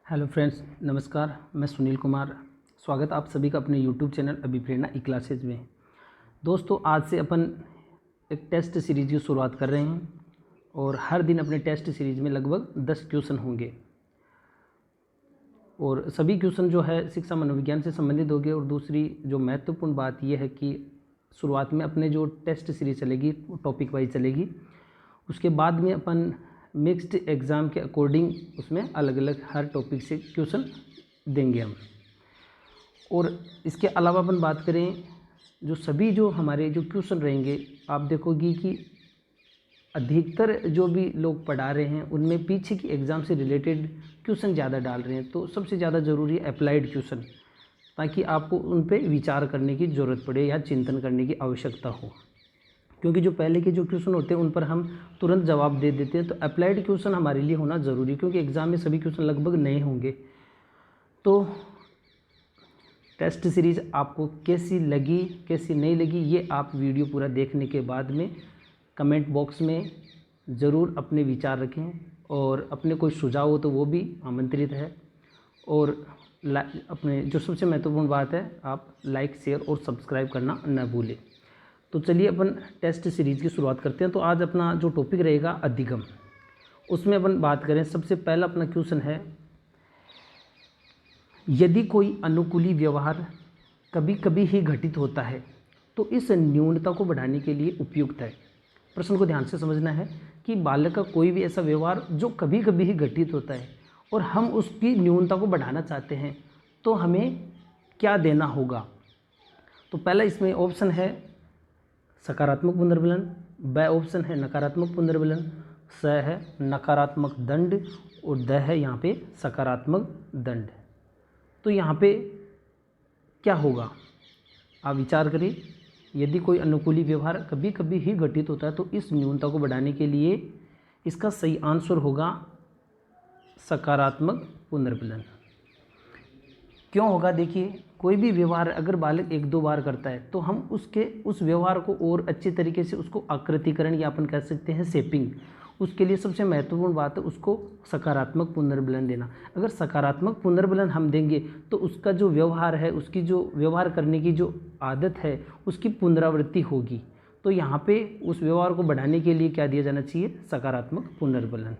Hello friends, नमस्कार। मैं सुनील कुमार। स्वागत आप सभी का अपने यूट्यूब चैनल अभिप्रेरणा ई क्लासेज में। दोस्तों, आज से अपन एक टेस्ट सीरीज़ की शुरुआत कर रहे हैं और हर दिन अपने टेस्ट सीरीज़ में लगभग 10 क्वेश्चन होंगे और सभी क्वेश्चन जो है शिक्षा मनोविज्ञान से संबंधित होंगे। और दूसरी जो महत्वपूर्ण बात यह है कि शुरुआत में अपने जो टेस्ट सीरीज़ चलेगी वो टॉपिक वाइज चलेगी। उसके बाद में अपन मिक्स्ड एग्ज़ाम के अकॉर्डिंग उसमें अलग अलग हर टॉपिक से क्वेश्चन देंगे हम। और इसके अलावा अपन बात करें जो हमारे जो क्वेश्चन रहेंगे, आप देखोगे कि अधिकतर जो भी लोग पढ़ा रहे हैं उनमें पीछे की एग्ज़ाम से रिलेटेड क्वेश्चन ज़्यादा डाल रहे हैं। तो सबसे ज़्यादा ज़रूरी है अप्लाइड क्वेश्चन, ताकि आपको उन पर विचार करने की ज़रूरत पड़े या चिंतन करने की आवश्यकता हो। क्योंकि जो पहले के जो क्वेश्चन होते हैं उन पर हम तुरंत जवाब दे देते हैं। तो अप्लाइड क्वेश्चन हमारे लिए होना ज़रूरी है, क्योंकि एग्ज़ाम में सभी क्वेश्चन लगभग नए होंगे। तो टेस्ट सीरीज़ आपको कैसी लगी कैसी नहीं लगी, ये आप वीडियो पूरा देखने के बाद में कमेंट बॉक्स में ज़रूर अपने विचार रखें। और अपने कोई सुझाव हो तो वो भी आमंत्रित है। और अपने जो सबसे महत्वपूर्ण बात है, आप लाइक शेयर और सब्सक्राइब करना न भूलें। तो चलिए अपन टेस्ट सीरीज़ की शुरुआत करते हैं। तो आज अपना जो टॉपिक रहेगा अधिगम, उसमें अपन बात करें। सबसे पहला अपना क्वेश्चन है, यदि कोई अनुकूली व्यवहार कभी कभी ही घटित होता है तो इस न्यूनता को बढ़ाने के लिए उपयुक्त है। प्रश्न को ध्यान से समझना है कि बालक का कोई भी ऐसा व्यवहार जो कभी कभी ही घटित होता है और हम उसकी न्यूनता को बढ़ाना चाहते हैं, तो हमें क्या देना होगा। तो पहला इसमें ऑप्शन है सकारात्मक पुनर्विलन, ब ऑप्शन है नकारात्मक पुनर्विलन, स है नकारात्मक दंड और द है यहाँ पे सकारात्मक दंड। तो यहाँ पे क्या होगा, आप विचार करें। यदि कोई अनुकूली व्यवहार कभी कभी ही घटित होता है तो इस न्यूनता को बढ़ाने के लिए इसका सही आंसर होगा सकारात्मक पुनर्विलन। क्यों होगा, देखिए, कोई भी व्यवहार अगर बालक एक दो बार करता है तो हम उस व्यवहार को और अच्छे तरीके से उसको आकृतिकरण या अपन कह सकते हैं शेपिंग, उसके लिए सबसे महत्वपूर्ण बात है उसको सकारात्मक पुनर्विलन देना। अगर सकारात्मक पुनर्विलन हम देंगे तो उसका जो व्यवहार है, उसकी जो व्यवहार करने की जो आदत है, उसकी पुनरावृत्ति होगी। तो यहाँ पे उस व्यवहार को बढ़ाने के लिए क्या दिया जाना चाहिए, सकारात्मक पुनर्विलन।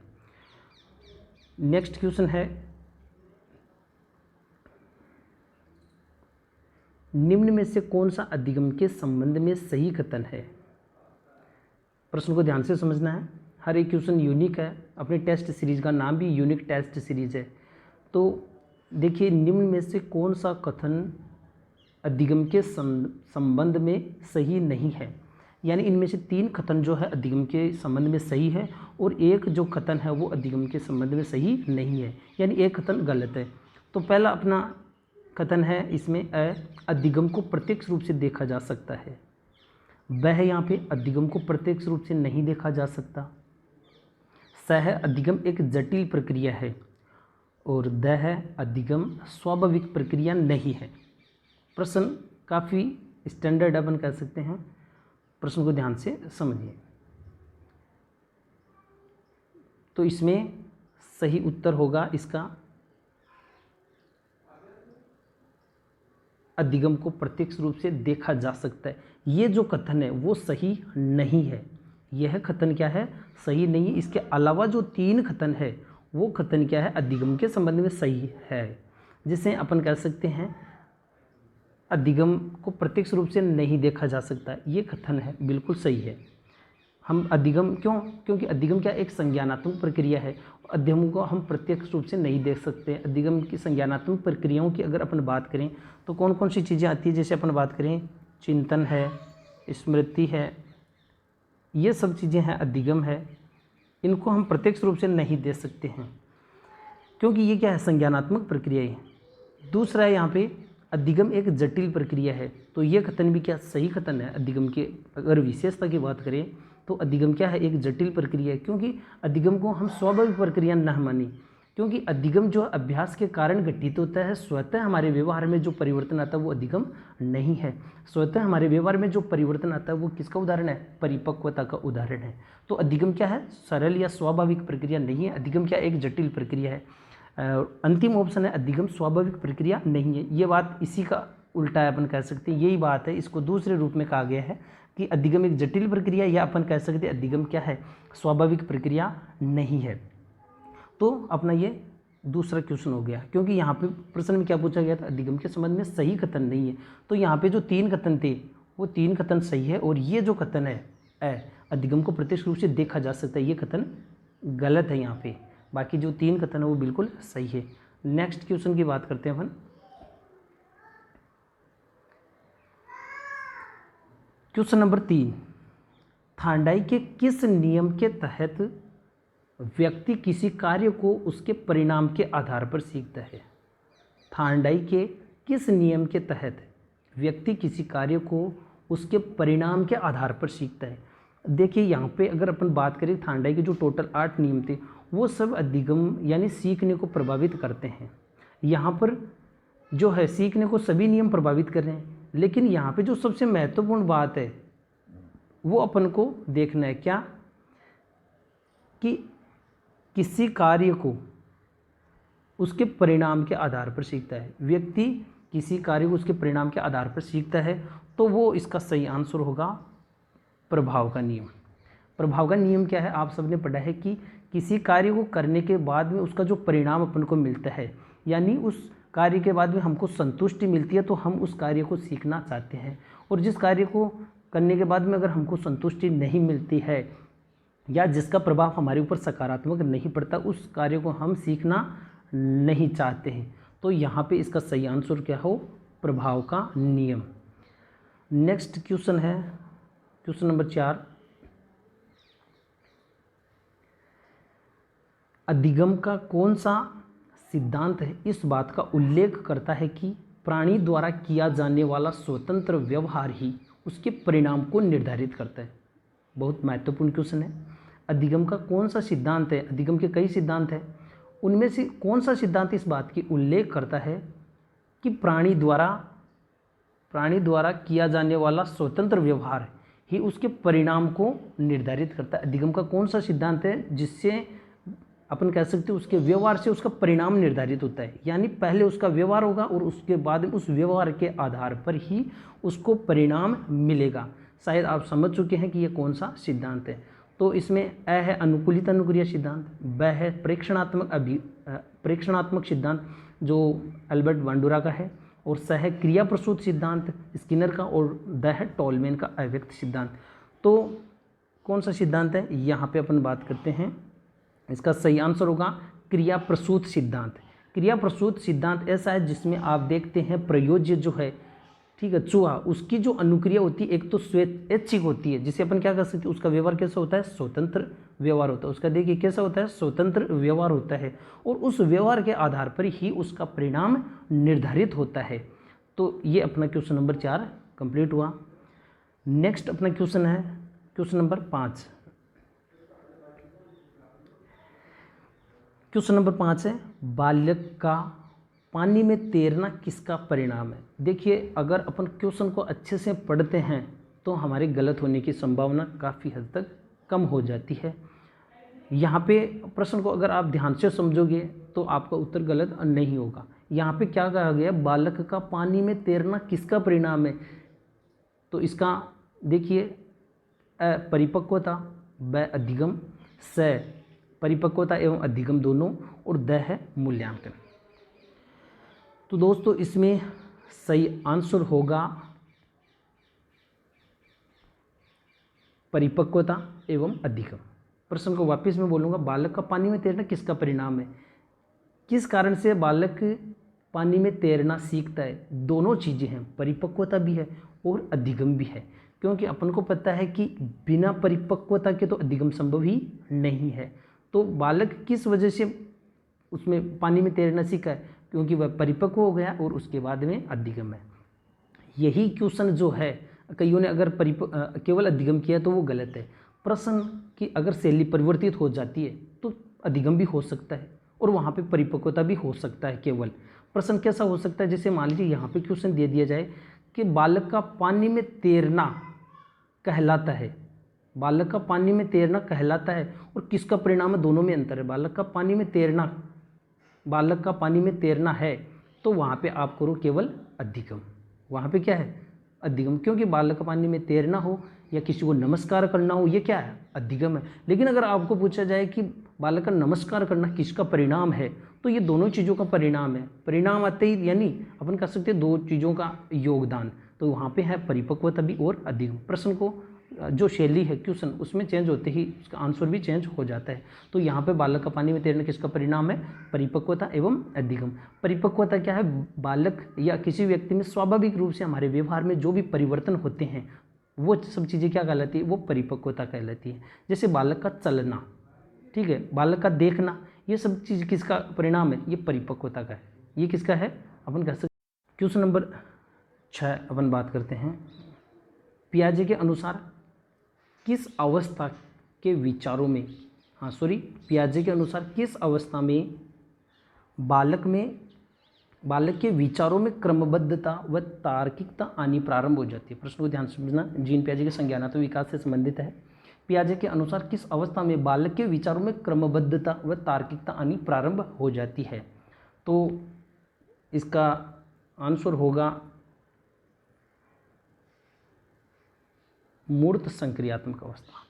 नेक्स्ट क्वेश्चन है, निम्न में से कौन सा अधिगम के संबंध में सही कथन है। प्रश्न को ध्यान से समझना है, हर एक क्वेश्चन यूनिक है। अपने टेस्ट सीरीज का नाम भी यूनिक टेस्ट सीरीज है। तो देखिए, निम्न में से कौन सा कथन अधिगम के संबंध में सही नहीं है। यानी इनमें से 3 कथन जो है अधिगम के संबंध में सही है और एक जो कथन है वो अधिगम के संबंध में सही नहीं है, यानी एक कथन गलत है। तो पहला अपना कथन है इसमें अधिगम को प्रत्यक्ष रूप से देखा जा सकता है। वह यहाँ पे अधिगम को प्रत्यक्ष रूप से नहीं देखा जा सकता। स है अधिगम एक जटिल प्रक्रिया है और द है अधिगम स्वाभाविक प्रक्रिया नहीं है। प्रश्न काफ़ी स्टैंडर्ड अपन कह सकते हैं। प्रश्न को ध्यान से समझिए। तो इसमें सही उत्तर होगा इसका अधिगम को प्रत्यक्ष रूप से देखा जा सकता है। ये जो कथन है वो सही नहीं है। यह कथन क्या है, सही नहीं है। इसके अलावा जो 3 कथन है वो कथन क्या है, अधिगम के संबंध में सही है। जिसे अपन कह सकते हैं अधिगम को प्रत्यक्ष रूप से नहीं देखा जा सकता, ये कथन है बिल्कुल सही है। हम अधिगम क्योंकि अधिगम क्या एक संज्ञानात्मक प्रक्रिया है। अधिगम को हम प्रत्यक्ष रूप से नहीं देख सकते। अधिगम की संज्ञानात्मक प्रक्रियाओं की अगर अपन बात करें तो कौन कौन सी चीज़ें आती है, जैसे अपन बात करें चिंतन है, स्मृति है, ये सब चीज़ें हैं अधिगम है। इनको हम प्रत्यक्ष रूप से नहीं दे सकते हैं, क्योंकि ये क्या है, संज्ञानात्मक प्रक्रिया है। दूसरा है यहाँ पे अधिगम एक जटिल प्रक्रिया है। तो ये कथन भी क्या सही कथन है। अधिगम के अगर विशेषता की बात करें तो अधिगम क्या है, एक जटिल प्रक्रिया है। क्योंकि अधिगम को हम स्वाभाविक प्रक्रिया न माने, क्योंकि अधिगम जो अभ्यास के कारण घटित होता है। स्वतः हमारे व्यवहार में जो परिवर्तन आता है वो अधिगम नहीं है। स्वतः हमारे व्यवहार में जो परिवर्तन आता है वो किसका उदाहरण है, परिपक्वता का उदाहरण है। तो अधिगम क्या है, सरल या स्वाभाविक प्रक्रिया नहीं है। अधिगम क्या एक जटिल प्रक्रिया है। अंतिम ऑप्शन है अधिगम स्वाभाविक प्रक्रिया नहीं है। ये बात इसी का उल्टा है, अपन कह सकते हैं यही बात है, इसको दूसरे रूप में कहा गया है कि अधिगम एक जटिल प्रक्रिया, या अपन कह सकते हैं अधिगम क्या है, स्वाभाविक प्रक्रिया नहीं है। तो अपना ये दूसरा क्वेश्चन हो गया, क्योंकि यहाँ पे प्रश्न में क्या पूछा गया था, अधिगम के संबंध में सही कथन नहीं है। तो यहाँ पे जो 3 कथन थे वो 3 कथन सही है, और ये जो कथन है अधिगम को प्रत्यक्ष रूप से देखा जा सकता है, ये कथन गलत है यहाँ पे। बाकी जो 3 कथन है वो बिल्कुल सही है। नेक्स्ट क्वेश्चन की बात करते हैं अपन। क्वेश्चन नंबर 3, थांडाई के किस नियम के तहत व्यक्ति किसी कार्य को उसके परिणाम के आधार पर सीखता है? थांडाई के किस नियम के तहत व्यक्ति किसी कार्य को उसके परिणाम के आधार पर सीखता है? देखिए यहाँ पे अगर अपन बात करें, थांडाई के जो टोटल 8 नियम थे वो सब अधिगम यानी सीखने को प्रभावित करते हैं। यहाँ पर जो है सीखने को सभी नियम प्रभावित कर रहे हैं, लेकिन यहाँ पे जो सबसे महत्वपूर्ण बात है वो अपन को देखना है क्या, कि किसी कार्य को उसके परिणाम के आधार पर सीखता है। व्यक्ति किसी कार्य को उसके परिणाम के आधार पर सीखता है, तो वो इसका सही आंसर होगा प्रभाव का नियम। प्रभाव का नियम क्या है, आप सबने पढ़ा है कि किसी कार्य को करने के बाद में उसका जो परिणाम अपन को मिलता है, यानी उस कार्य के बाद में हमको संतुष्टि मिलती है, तो हम उस कार्य को सीखना चाहते हैं। और जिस कार्य को करने के बाद में अगर हमको संतुष्टि नहीं मिलती है, या जिसका प्रभाव हमारे ऊपर सकारात्मक नहीं पड़ता, उस कार्य को हम सीखना नहीं चाहते हैं। तो यहाँ पे इसका सही आंसर क्या हो, प्रभाव का नियम। नेक्स्ट क्वेश्चन है क्वेश्चन नंबर 4, अधिगम का कौन सा सिद्धांत है इस बात का उल्लेख करता है कि प्राणी द्वारा किया जाने वाला स्वतंत्र व्यवहार ही उसके परिणाम को निर्धारित करता है? बहुत महत्वपूर्ण क्वेश्चन है। अधिगम का कौन सा सिद्धांत है, अधिगम के कई सिद्धांत हैं, उनमें से कौन सा सिद्धांत इस बात की उल्लेख करता है कि प्राणी द्वारा किया जाने वाला स्वतंत्र व्यवहार ही उसके परिणाम को निर्धारित करता है? अधिगम का कौन सा सिद्धांत है जिससे अपन कह सकते हैं उसके व्यवहार से उसका परिणाम निर्धारित होता है, यानी पहले उसका व्यवहार होगा और उसके बाद उस व्यवहार के आधार पर ही उसको परिणाम मिलेगा। शायद आप समझ चुके हैं कि ये कौन सा सिद्धांत है। तो इसमें अ है अनुकूलित अनुक्रिया सिद्धांत, ब है प्रेक्षणात्मक सिद्धांत जो अल्बर्ट बांडुरा का है, और स है क्रिया प्रसूत सिद्धांत स्किनर का, और द है टॉलमैन का अव्यक्त सिद्धांत। तो कौन सा सिद्धांत है, यहाँ पे अपन बात करते हैं, इसका सही आंसर होगा क्रिया प्रसूत सिद्धांत। क्रिया प्रसूत सिद्धांत ऐसा है जिसमें आप देखते हैं प्रयोज्य जो है, ठीक है, चूहा, उसकी जो अनुक्रिया होती है एक तो स्वैच्छिक होती है, जिसे अपन क्या कर सकते हैं, उसका व्यवहार कैसा होता है, स्वतंत्र व्यवहार होता है उसका। देखिए कैसा होता है, स्वतंत्र व्यवहार होता है, और उस व्यवहार के आधार पर ही उसका परिणाम निर्धारित होता है। तो ये अपना क्वेश्चन नंबर 4 कंप्लीट हुआ। नेक्स्ट अपना क्वेश्चन है क्वेश्चन नंबर 5। क्वेश्चन नंबर 5 है, बालक का पानी में तैरना किसका परिणाम है? देखिए अगर अपन क्वेश्चन को अच्छे से पढ़ते हैं तो हमारे गलत होने की संभावना काफ़ी हद तक कम हो जाती है। यहाँ पे प्रश्न को अगर आप ध्यान से समझोगे तो आपका उत्तर गलत नहीं होगा। यहाँ पे क्या कहा गया, बालक का पानी में तैरना किसका परिणाम है? तो इसका देखिए परिपक्वता, ब अधिगम, स परिपक्वता एवं अधिगम दोनों, और द है मूल्यांकन। तो दोस्तों इसमें सही आंसर होगा परिपक्वता एवं अधिगम। प्रश्न को वापस मैं बोलूँगा, बालक का पानी में तैरना किसका परिणाम है? किस कारण से बालक पानी में तैरना सीखता है? दोनों चीज़ें हैं, परिपक्वता भी है और अधिगम भी है, क्योंकि अपन को पता है कि बिना परिपक्वता के तो अधिगम संभव ही नहीं है। तो बालक किस वजह से उसमें पानी में तैरना सीखा है? क्योंकि वह परिपक्व हो गया और उसके बाद में अधिगम है। यही क्वेश्चन जो है, कईयों ने अगर केवल अधिगम किया तो वो गलत है। प्रश्न की अगर शैली परिवर्तित हो जाती है तो अधिगम भी हो सकता है और वहाँ पे परिपक्वता भी हो सकता है। केवल प्रश्न कैसा हो सकता है, जैसे मान लीजिए यहाँ पे क्वेश्चन दे दिया जाए कि बालक का पानी में तैरना कहलाता है, बालक का पानी में तैरना कहलाता है और किसका परिणाम है, दोनों में अंतर है। बालक का पानी में तैरना बालक का पानी में तैरना है तो वहाँ पे आप करो केवल अधिगम। वहाँ पे क्या है? अधिगम, क्योंकि बालक का पानी में तैरना हो या किसी को नमस्कार करना हो, ये क्या है? अधिगम है। लेकिन अगर आपको पूछा जाए कि बालक का नमस्कार करना किसका परिणाम है, तो ये दोनों चीज़ों का परिणाम है। परिणाम आते ही यानी अपन कह सकते हैं दो चीज़ों का योगदान, तो वहाँ पे है परिपक्वता भी और अधिगम। प्रश्न को जो शैली है क्वेश्चन उसमें चेंज होते ही उसका आंसर भी चेंज हो जाता है। तो यहाँ पे बालक का पानी में तैरना किसका परिणाम है? परिपक्वता एवं अधिगम। परिपक्वता क्या है? बालक या किसी व्यक्ति में स्वाभाविक रूप से हमारे व्यवहार में जो भी परिवर्तन होते हैं वो सब चीज़ें क्या कहलाती है? वो परिपक्वता कहलाती है। जैसे बालक का चलना, ठीक है, बालक का देखना, ये सब चीज़ किसका परिणाम है? ये परिपक्वता का है। ये किसका है? अपन कह सकते। क्वेश्चन नंबर 6 अपन बात करते हैं। पियाजे के अनुसार किस अवस्था के विचारों में, पियाजे के अनुसार किस अवस्था में बालक के विचारों में क्रमबद्धता व तार्किकता आनी प्रारंभ हो जाती है? प्रश्न को ध्यान से समझना। जीन पियाजे के संज्ञानात्मक विकास से संबंधित है। पियाजे के अनुसार किस अवस्था में बालक के विचारों में क्रमबद्धता व तार्किकता आनी प्रारंभ हो जाती है? तो इसका आंसर होगा मूर्त संक्रियात्मक अवस्था।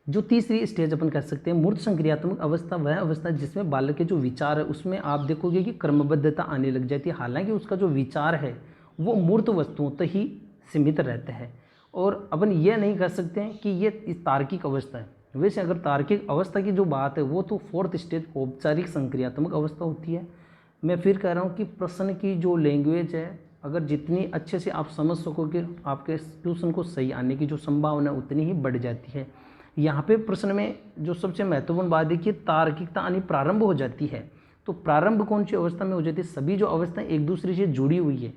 जो तीसरी स्टेज अपन कह सकते हैं मूर्त संक्रियात्मक अवस्था, वह अवस्था जिसमें बालक के जो विचार है उसमें आप देखोगे कि क्रमबद्धता आने लग जाती है। हालांकि उसका जो विचार है वो मूर्त वस्तुओं तक ही सीमित रहता है, और अपन ये नहीं कह सकते हैं कि ये इस तार्किक अवस्था है। वैसे अगर तार्किक अवस्था की जो बात है वो तो फोर्थ स्टेज औपचारिक संक्रियात्मक अवस्था होती है। मैं फिर कह रहा हूँ कि प्रश्न की जो लैंग्वेज है, अगर जितनी अच्छे से आप समझ सकोगे आपके क्वेश्चन को सही आने की जो संभावना उतनी ही बढ़ जाती है। यहाँ पे प्रश्न में जो सबसे महत्वपूर्ण बात है कि तार्किकता आनी प्रारंभ हो जाती है। तो प्रारंभ कौन सी अवस्था में हो जाती है? सभी जो अवस्थाएं एक दूसरे से जुड़ी हुई है,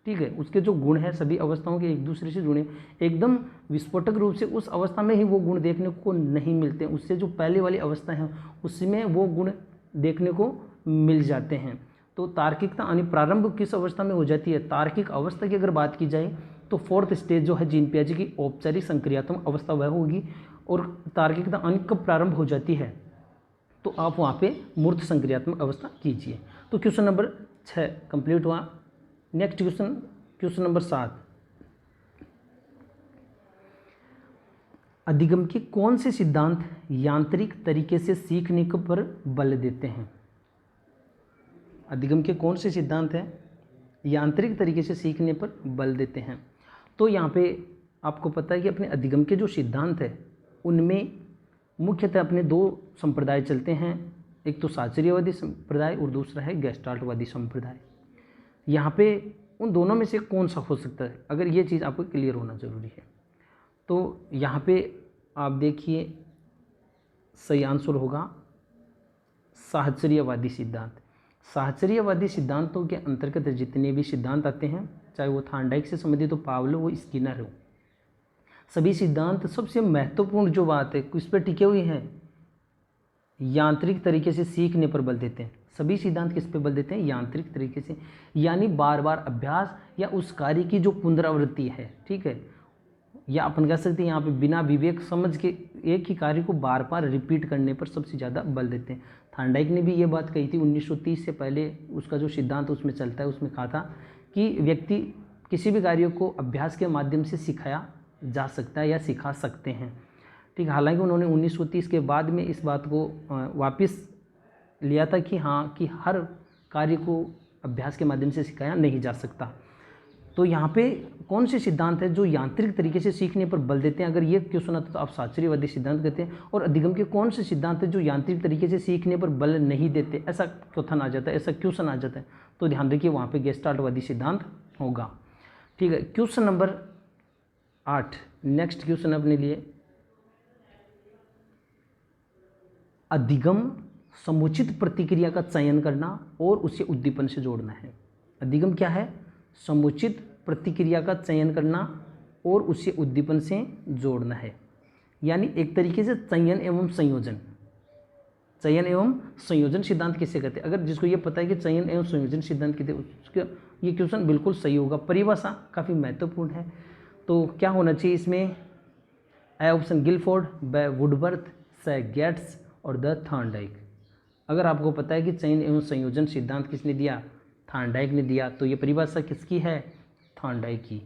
ठीक है, उसके जो गुण हैं सभी अवस्थाओं के एक दूसरे से जुड़े, एकदम विस्फोटक रूप से उस अवस्था में ही वो गुण देखने को नहीं मिलते। उससे जो पहले वाली अवस्था है उसमें वो गुण देखने को मिल जाते हैं। तो तार्किकता आनी प्रारंभ किस अवस्था में हो जाती है? तार्किक अवस्था की अगर बात की जाए तो फोर्थ स्टेज जो है जीन पियाजे की औपचारिक संक्रियात्मक अवस्था वह होगी। और तार्किकता आनी कब प्रारंभ हो जाती है? तो आप वहाँ पे मूर्त संक्रियात्मक अवस्था कीजिए। तो क्वेश्चन नंबर 6 कंप्लीट हुआ। Next question number 7। अधिगम के कौन से सिद्धांत यांत्रिक तरीके से सीखने पर बल देते हैं? अधिगम के कौन से सिद्धांत हैं यांत्रिक तरीके से सीखने पर बल देते हैं? तो यहाँ पे आपको पता है कि अपने अधिगम के जो सिद्धांत है उनमें मुख्यतः अपने दो संप्रदाय चलते हैं। एक तो साहचर्यवादी संप्रदाय और दूसरा है गेस्टाल्टवादी संप्रदाय। यहाँ पे उन दोनों में से कौन सा हो सकता है, अगर ये चीज़ आपको क्लियर होना ज़रूरी है। तो यहाँ पे आप देखिए सही आंसर होगा साहचर्यवादी सिद्धांत। साहचर्यवादी सिद्धांतों के अंतर्गत जितने भी सिद्धांत आते हैं, चाहे वो थार्नडाइक से संबंधित हो, पावलो हो, स्किनर हो, सभी सिद्धांत सबसे महत्वपूर्ण जो बात है किस पर टिके हुए हैं? यांत्रिक तरीके से सीखने पर बल देते हैं। सभी सिद्धांत किस पे बल देते हैं? यांत्रिक तरीके से, यानी बार बार अभ्यास या उस कार्य की जो पुनरावृत्ति है, ठीक है, या अपन कह सकते हैं यहाँ पे बिना विवेक समझ के एक ही कार्य को बार बार रिपीट करने पर सबसे ज़्यादा बल देते हैं। थार्नडाइक ने भी ये बात कही थी 1930 से पहले, उसका जो सिद्धांत उसमें चलता है उसमें कहा था कि व्यक्ति किसी भी कार्य को अभ्यास के माध्यम से सिखाया जा सकता है या सिखा सकते हैं, ठीक। हालांकि उन्होंने 1930 के बाद में इस बात को वापस लिया था कि हाँ कि हर कार्य को अभ्यास के माध्यम से सिखाया नहीं जा सकता। तो यहाँ पे कौन से सिद्धांत है जो यांत्रिक तरीके से सीखने पर बल देते हैं? अगर ये क्वेश्चन आता तो आप साहचर्यवादी सिद्धांत कहते हैं। और अधिगम के कौन से सिद्धांत है जो यांत्रिक तरीके से सीखने पर बल नहीं देते? ऐसा कथन आ जाता है, ऐसा क्वेश्चन आ जाता है, तो ध्यान रखिए वहाँ पे गेस्टाल्टवादी सिद्धांत होगा, ठीक है। क्वेश्चन नंबर 8, नेक्स्ट क्वेश्चन अपने लिए, अधिगम समुचित प्रतिक्रिया का चयन करना और उसे उद्दीपन से जोड़ना है। अधिगम क्या है? समुचित प्रतिक्रिया का चयन करना और उसे उद्दीपन से जोड़ना है, यानी एक तरीके से चयन एवं संयोजन। चयन एवं संयोजन सिद्धांत किसे कहते हैं? अगर जिसको ये पता है कि चयन एवं संयोजन सिद्धांत कहते हैं उसका ये क्वेश्चन बिल्कुल सही होगा। परिभाषा काफ़ी महत्वपूर्ण है, तो क्या होना चाहिए इसमें? ए ऑप्शन गिलफोर्ड, ब वुडवर्थ, स गेट्स और द थार्नडाइक। अगर आपको पता है कि चयन एवं संयोजन सिद्धांत किसने दिया, थॉर्नडाइक ने दिया, तो ये परिभाषा किसकी है, थॉर्नडाइक की।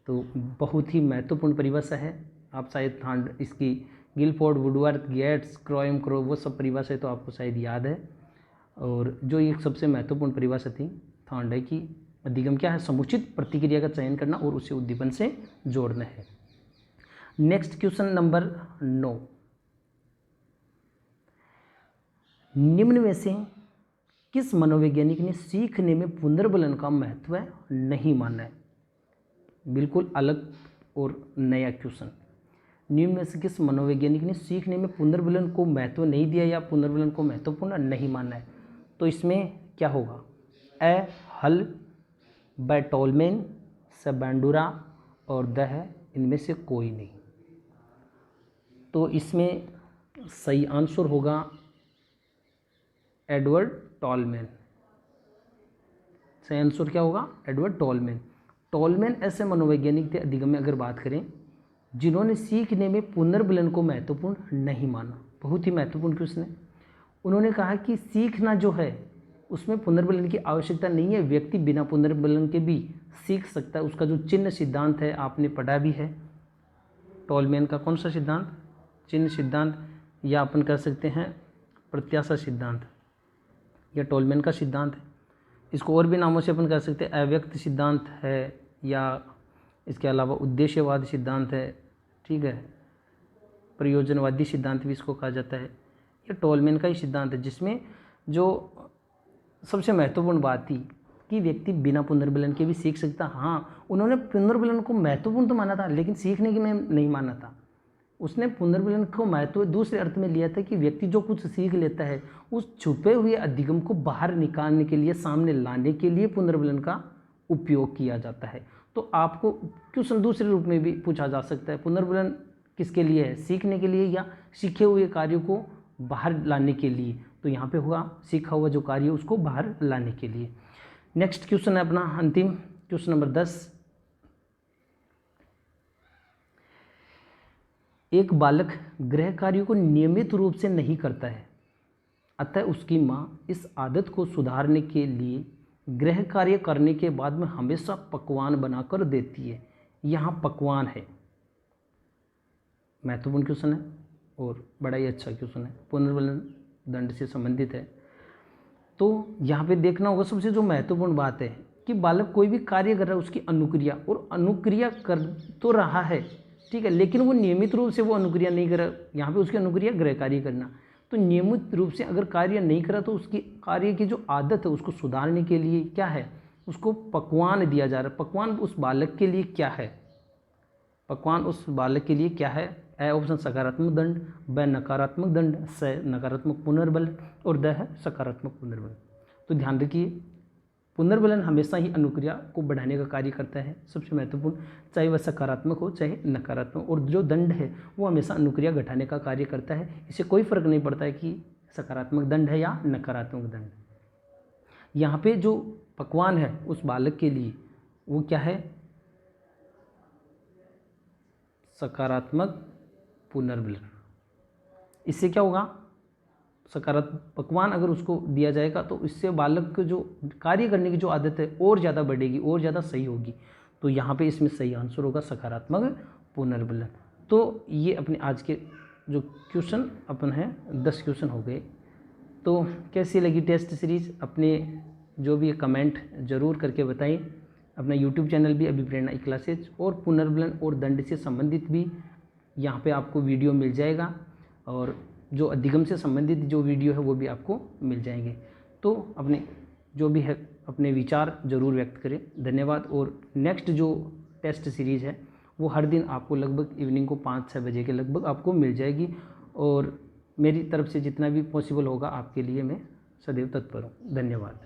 तो बहुत ही महत्वपूर्ण परिभाषा है। आप शायद इसकी गिलफोर्ड, वुडवर्थ, गेट्स, क्रोम क्रो वो सब परिभाषा तो आपको शायद याद है। और जो एक सबसे महत्वपूर्ण परिभाषा थी थॉर्नडाइक की, अधिगम क्या है, समुचित प्रतिक्रिया का चयन करना और उसे उद्दीपन से जोड़ना है। नेक्स्ट क्वेश्चन नंबर 9, निम्न में से किस मनोवैज्ञानिक ने सीखने में पुनर्बलन का महत्व नहीं माना है। बिल्कुल अलग और नया क्वेश्चन। निम्न में से किस मनोवैज्ञानिक ने सीखने में पुनर्बलन को महत्व नहीं दिया या पुनर्बलन को महत्वपूर्ण नहीं माना है। तो इसमें क्या होगा, ए हल, बाय टोलमैन, से बैंडुरा और द है, इनमें से कोई नहीं। तो इसमें सही आंसर होगा एडवर्ड टोलमैन। सही आंसर क्या होगा, एडवर्ड टोलमैन। टोलमैन ऐसे मनोवैज्ञानिक थे, अधिगम में अगर बात करें, जिन्होंने सीखने में पुनर्बलन को महत्वपूर्ण नहीं माना। बहुत ही महत्वपूर्ण क्वेश्चन है। उन्होंने कहा कि सीखना जो है उसमें पुनर्बलन की आवश्यकता नहीं है, व्यक्ति बिना पुनर्बलन के भी सीख सकता है। उसका जो चिन्ह सिद्धांत है आपने पढ़ा भी है, टोलमैन का कौन सा सिद्धांत, चिन्ह सिद्धांत, या अपन कह सकते हैं प्रत्याशा सिद्धांत, या टोलमैन का सिद्धांत है। इसको और भी नामों से अपन कह सकते हैं, अव्यक्त सिद्धांत है, या इसके अलावा उद्देश्यवाद सिद्धांत है, ठीक है, प्रयोजनवादी सिद्धांत भी इसको कहा जाता है। ये टोलमैन का ही सिद्धांत है, जिसमें जो सबसे महत्वपूर्ण बात थी कि व्यक्ति बिना पुनर्बलन के भी सीख सकता। हाँ, उन्होंने पुनर्बलन को महत्वपूर्ण तो माना था, लेकिन सीखने की में नहीं माना था। उसने पुनर्बलन को महत्व दूसरे अर्थ में लिया था कि व्यक्ति जो कुछ सीख लेता है उस छुपे हुए अधिगम को बाहर निकालने के लिए, सामने लाने के लिए पुनर्बलन का उपयोग किया जाता है। तो आपको क्वेश्चन दूसरे रूप में भी पूछा जा सकता है, पुनर्बलन किसके लिए है, सीखने के लिए या सीखे हुए कार्यों को बाहर लाने के लिए। तो यहाँ पे हुआ सीखा हुआ जो कार्य उसको बाहर लाने के लिए। नेक्स्ट क्वेश्चन है अपना अंतिम क्वेश्चन नंबर 10। एक बालक गृह कार्यों को नियमित रूप से नहीं करता है, अतः उसकी माँ इस आदत को सुधारने के लिए गृह कार्य करने के बाद में हमेशा पकवान बनाकर देती है। यहाँ पकवान है, महत्वपूर्ण क्वेश्चन है और बड़ा ही अच्छा क्वेश्चन है, पुनर्बलन दंड से संबंधित है। तो यहाँ पे देखना होगा सबसे जो महत्वपूर्ण बात है कि बालक कोई भी कार्य कर रहा है उसकी अनुक्रिया, और अनुक्रिया कर तो रहा है, ठीक है, लेकिन वो नियमित रूप से वो अनुक्रिया नहीं कर रहा। यहाँ पे उसकी अनुक्रिया गृह कार्य करना, तो नियमित रूप से अगर कार्य नहीं करा तो उसकी कार्य की जो आदत है उसको सुधारने के लिए क्या है, उसको पकवान दिया जा रहा है। पकवान उस बालक के लिए क्या है, पकवान उस बालक के लिए क्या है, ए ऑप्शन सकारात्मक दंड, ब नकारात्मक दंड, स नकारात्मक पुनर्बल और द है सकारात्मक पुनर्बल। तो ध्यान रखिए, पुनर्बलन हमेशा ही अनुक्रिया को बढ़ाने का कार्य करता है, सबसे महत्वपूर्ण, चाहे वह सकारात्मक हो चाहे नकारात्मक। और जो दंड है वो हमेशा अनुक्रिया घटाने का कार्य करता है। इसे कोई फर्क नहीं पड़ता है कि सकारात्मक दंड है या नकारात्मक दंड। यहाँ पे जो पकवान है उस बालक के लिए वो क्या है, सकारात्मक पुनर्बलन। इससे क्या होगा, सकारात्मक पकवान अगर उसको दिया जाएगा तो इससे बालक को जो कार्य करने की जो आदत है और ज़्यादा बढ़ेगी और ज़्यादा सही होगी। तो यहाँ पे इसमें सही आंसर होगा सकारात्मक पुनर्बलन। तो ये अपने आज के जो क्वेश्चन अपन हैं 10 क्वेश्चन हो गए। तो कैसी लगी टेस्ट सीरीज़, अपने जो भी कमेंट ज़रूर करके बताएं। अपना यूट्यूब चैनल भी अभिप्रेरणा ई क्लासेज और पुनर्बलन और दंड से संबंधित भी यहाँ पे आपको वीडियो मिल जाएगा, और जो अधिगम से संबंधित जो वीडियो है वो भी आपको मिल जाएंगे। तो अपने जो भी है अपने विचार ज़रूर व्यक्त करें। धन्यवाद। और नेक्स्ट जो टेस्ट सीरीज़ है वो हर दिन आपको लगभग इवनिंग को 5-6 बजे के लगभग आपको मिल जाएगी, और मेरी तरफ से जितना भी पॉसिबल होगा आपके लिए मैं सदैव तत्पर हूँ। धन्यवाद।